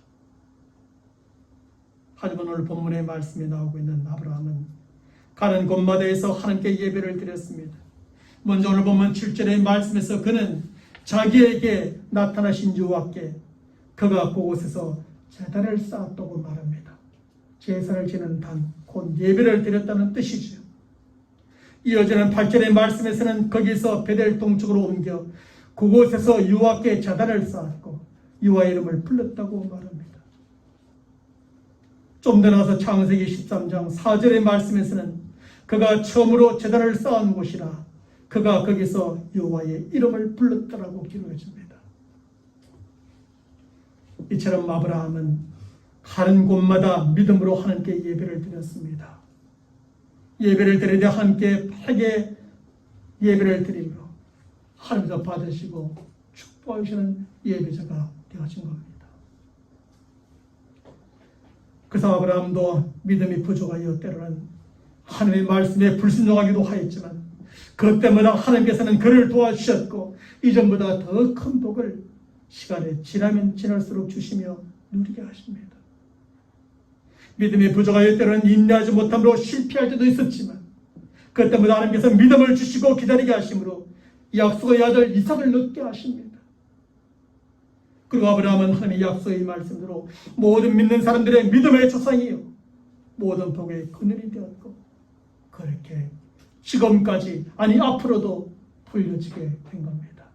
Speaker 1: 하지만 오늘 본문의 말씀에 나오고 있는 아브라함은 가는 곳마다에서 하나님께 예배를 드렸습니다. 먼저 오늘 본문 7절의 말씀에서 그는 자기에게 나타나신 여호와께 그가 그곳에서 제단을 쌓았다고 말합니다. 제사를 지는 단, 곧 예배를 드렸다는 뜻이죠. 이어지는 8절의 말씀에서는 거기서 베델 동쪽으로 옮겨 그곳에서 여호와께 제단을 쌓았고 여호와의 이름을 불렀다고 말합니다. 좀 더 나가서 창세기 13장 4절의 말씀에서는 그가 처음으로 제단을 쌓은 곳이라 그가 거기서 여호와의 이름을 불렀다라고 기록해 줍니다. 이처럼 아브라함은 가는 곳마다 믿음으로 하나님께 예배를 드렸습니다. 예배를 드릴 때 함께 바르게 예배를 드리며 하나님께서 받으시고 축복하시는 예배자가 되어진 겁니다. 그래서 아브라함도 믿음이 부족하여 때로는 하나님의 말씀에 불순종하기도 하였지만 그 때마다 하나님께서는 그를 도와주셨고 이전보다 더 큰 복을 시간이 지나면 지날수록 주시며 누리게 하십니다. 믿음이 부족하여 때로는 인내하지 못함으로 실패할 때도 있었지만 그 때마다 하나님께서 믿음을 주시고 기다리게 하심으로 약속의 아들 이삭을 얻게 하십니다. 그리고 아브라함은 하나님의 약속의 말씀대로 모든 믿는 사람들의 믿음의 조상이요 모든 복의 근원이 되었고 그렇게 지금까지 아니 앞으로도 불려지게 된 겁니다.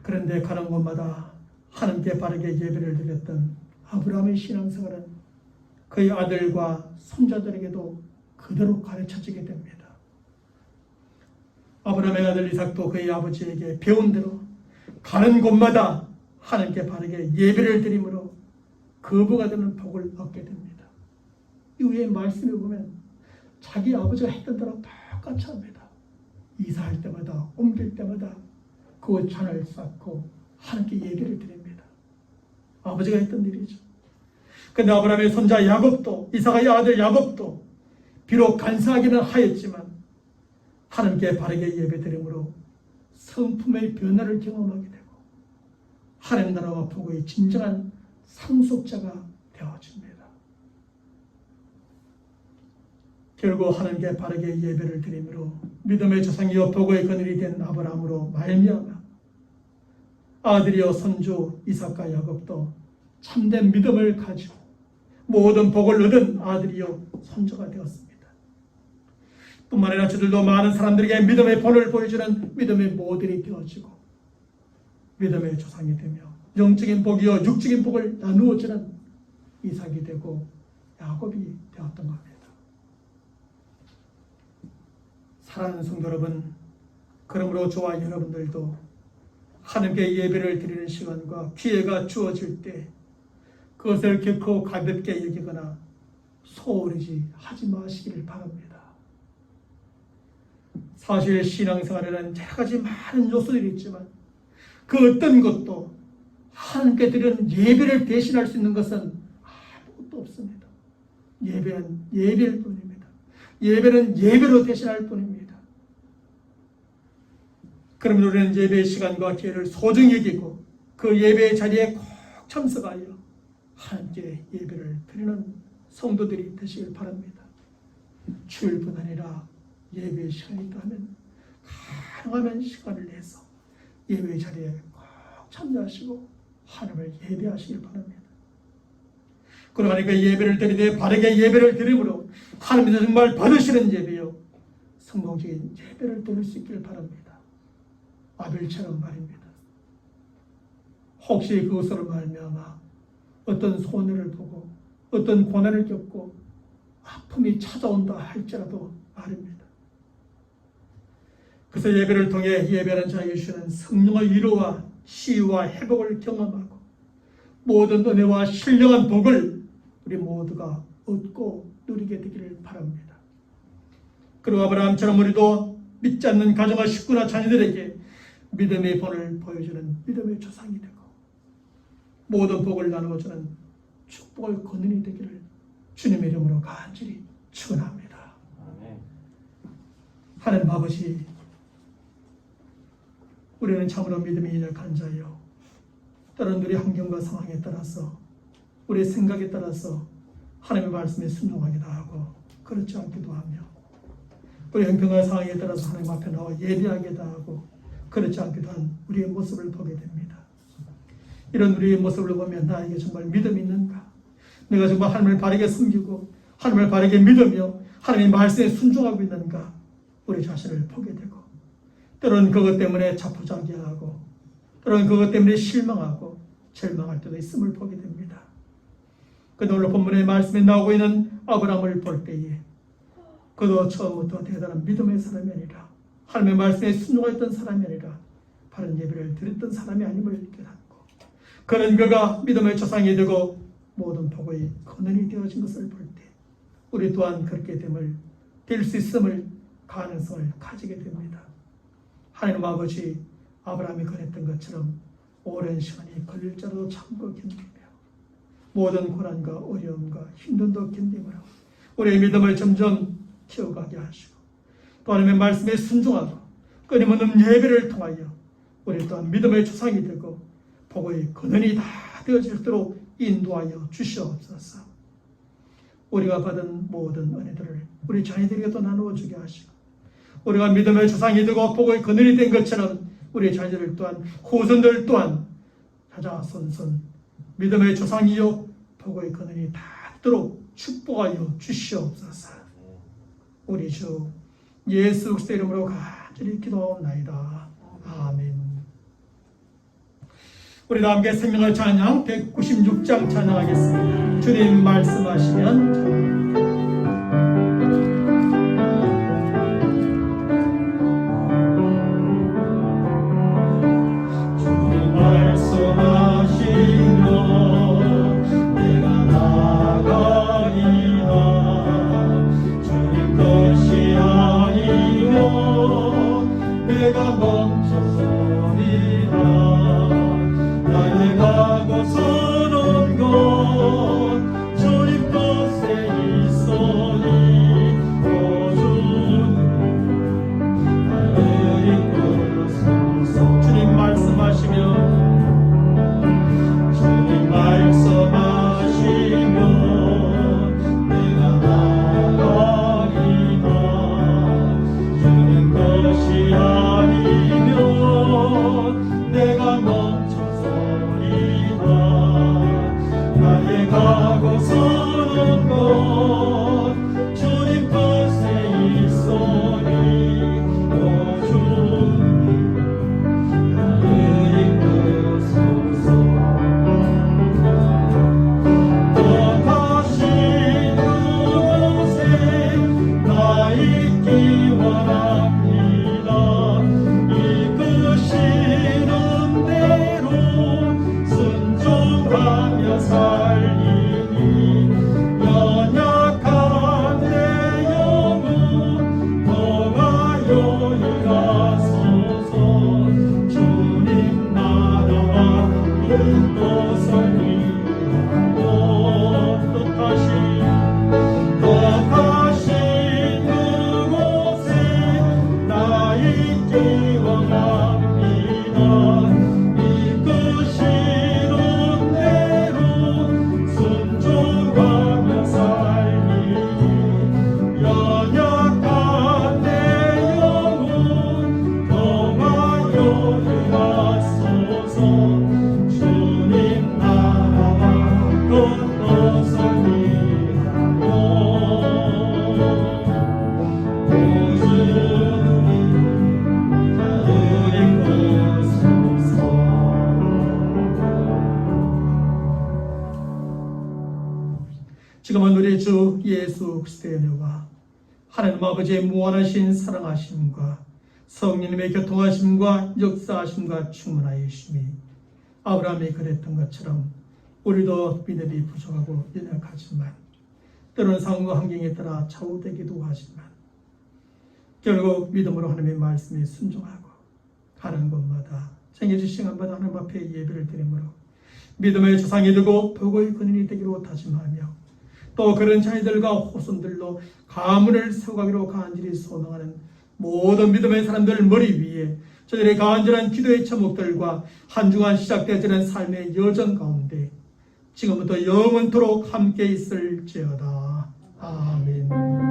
Speaker 1: 그런데 가는 곳마다 하나님께 바르게 예배를 드렸던 아브라함의 신앙생활은 그의 아들과 손자들에게도 그대로 가르쳐지게 됩니다. 아브라함의 아들 이삭도 그의 아버지에게 배운 대로 가는 곳마다 하나님께 바르게 예배를 드림으로 거부가 되는 복을 얻게 됩니다. 이후에 말씀에 보면 자기 아버지가 했던 대로 똑같이 합니다. 이사할 때마다 옮길 때마다 그 잔을 쌓고 하나님께 예배를 드립니다. 아버지가 했던 일이죠. 그런데 아브라함의 손자 야곱도 이삭의 아들 야곱도 비록 간사하기는 하였지만 하나님께 바르게 예배드림으로 성품의 변화를 경험하게 되고 하나님 나라와 복의 진정한 상속자가 되어집니다. 결국 하나님께 바르게 예배를 드림으로 믿음의 조상이요 복의 그늘이 된 아브라함으로 말미암아 아들이요 손주 이삭과 야곱도 참된 믿음을 가지고 모든 복을 얻은 아들이요 손주가 되었습니다. 뿐만 아니라 저들도 많은 사람들에게 믿음의 본을 보여주는 믿음의 모델이 되어지고 믿음의 조상이 되며 영적인 복이요 육적인 복을 나누어 주는 이삭이 되고 야곱이 되었던 겁니다. 사랑하는 성도 여러분, 그러므로 저와 여러분들도 하나님께 예배를 드리는 시간과 기회가 주어질 때 그것을 결코 가볍게 여기거나 소홀히 하지 마시기를 바랍니다. 사실 신앙생활에는 여러 가지 많은 요소들이 있지만 그 어떤 것도 하나님께 드리는 예배를 대신할 수 있는 것은 아무것도 없습니다. 예배는 예배일 뿐입니다. 예배는 예배로 대신할 뿐입니다. 그러면 우리는 예배의 시간과 기회를 소중히 여기고 그 예배의 자리에 꼭 참석하여 하나님께 예배를 드리는 성도들이 되시길 바랍니다. 주일뿐 아니라 예배의 시간이 있다면 가능하면 시간을 내서 예배의 자리에 꼭 참여하시고 하나님을 예배하시길 바랍니다. 그러니까 예배를 드리되 바르게 예배를 드림으로 하나님께서 정말 받으시는 예배요 성공적인 예배를 드릴 수 있기를 바랍니다. 아벨처럼 말입니다. 혹시 그것으로 말미암아 어떤 손해를 보고 어떤 고난을 겪고 아픔이 찾아온다 할지라도 말입니다. 그래서 예배를 통해 예배하는 자에게 주시는 성령의 위로와 시와 회복을 경험하고 모든 은혜와 신령한 복을 우리 모두가 얻고 누리게 되기를 바랍니다. 그리고 아브라함처럼 우리도 믿지 않는 가정과 식구나 자녀들에게 믿음의 본을 보여주는 믿음의 조상이 되고 모든 복을 나누어주는 축복을 거느리 되기를 주님의 이름으로 간절히 축원합니다. 하나님 아버지, 우리는 참으로 믿음이 약한 자요 때로는 우리 환경과 상황에 따라서 우리의 생각에 따라서 하나님의 말씀에 순종하기도 하고 그렇지 않기도 하며 우리 형편과 상황에 따라서 하나님 앞에 나와 예배하기도 하고 그렇지 않기도 한 우리의 모습을 보게 됩니다. 이런 우리의 모습을 보면 나에게 정말 믿음이 있는가? 내가 정말 하나님을 바르게 섬기고 하나님을 바르게 믿으며 하나님의 말씀에 순종하고 있는가? 우리 자신을 보게 되고 때로는 그것 때문에 자포자기하고 때로는 그것 때문에 실망하고 절망할 때도 있음을 보게 됩니다. 그런데 오늘 본문의 말씀에 나오고 있는 아브라함을 볼 때에 그도 처음부터 대단한 믿음의 사람이 아니라 하나님의 말씀에 순종했던 사람이 아니라 바른 예배를 드렸던 사람이 아님을 깨닫고 그런 그가 믿음의 조상이 되고 모든 복의 근원이 되어진 것을 볼 때 우리 또한 그렇게 될 수 있음을 가능성을 가지게 됩니다. 하나님 아버지, 아브라함이 그랬던 것처럼 오랜 시간이 걸릴지라도 참고 견디며 모든 고난과 어려움과 힘듦도 견디므로 우리의 믿음을 점점 키워가게 하시고 또 하나님의 말씀에 순종하고 끊임없는 예배를 통하여 우리 또한 믿음의 조상이 되고 복의 근원이 다 되어지도록 인도하여 주시옵소서. 우리가 받은 모든 은혜들을 우리 자녀들에게도 나누어 주게 하시고 우리가 믿음의 조상이 되고 복의 근원이 된 것처럼 우리 자녀들 또한 후손들 또한 자자손손 믿음의 조상이요 복의 근원이 닿도록 축복하여 주시옵소서. 우리 주 예수 그리스도의 이름으로 간절히 기도하옵나이다. 아멘. 우리 다 함께 생명의 찬양 196장 찬양하겠습니다. 주님 말씀하시면 찬양합니다.
Speaker 2: 내가 멈춰서리라. 나의 가고 서는 것 주님 것에 있으니 거주는 나를 이끌소서.
Speaker 1: 주님 말씀하시면
Speaker 2: 내가 나가리라. 명합니다. 이끄시던 대로 순종하며 살리니 연약한 내 영혼 평화여 행하소서. 주님 나라와 건너서 위하여 오주님 누리소서.
Speaker 1: 지금은 우리 주 예수 그리스도의 은혜와 하나님 아버지의 무한하신 사랑하심과 성령님의 교통하심과 역사하심과 충만하여 주심이 아브라함이 그랬던 것처럼 우리도 믿음이 부족하고 연약하지만 때로는 상황과 환경에 따라 좌우되기도 하지만 결국 믿음으로 하나님의 말씀에 순종하고 가는 곳마다 생애주 시간마다 하나님 앞에 예배를 드리므로 믿음의 조상이 되고 복의 근인이 되기로 다짐하며 또 그런 자녀들과 후손들로 가문을 세워가기로 간절히 소망하는 모든 믿음의 사람들 머리 위에 저들의 간절한 기도의 제목들과 한 주간 시작되어지는 삶의 여정 가운데 지금부터 영원토록 함께 있을지어다. 아멘.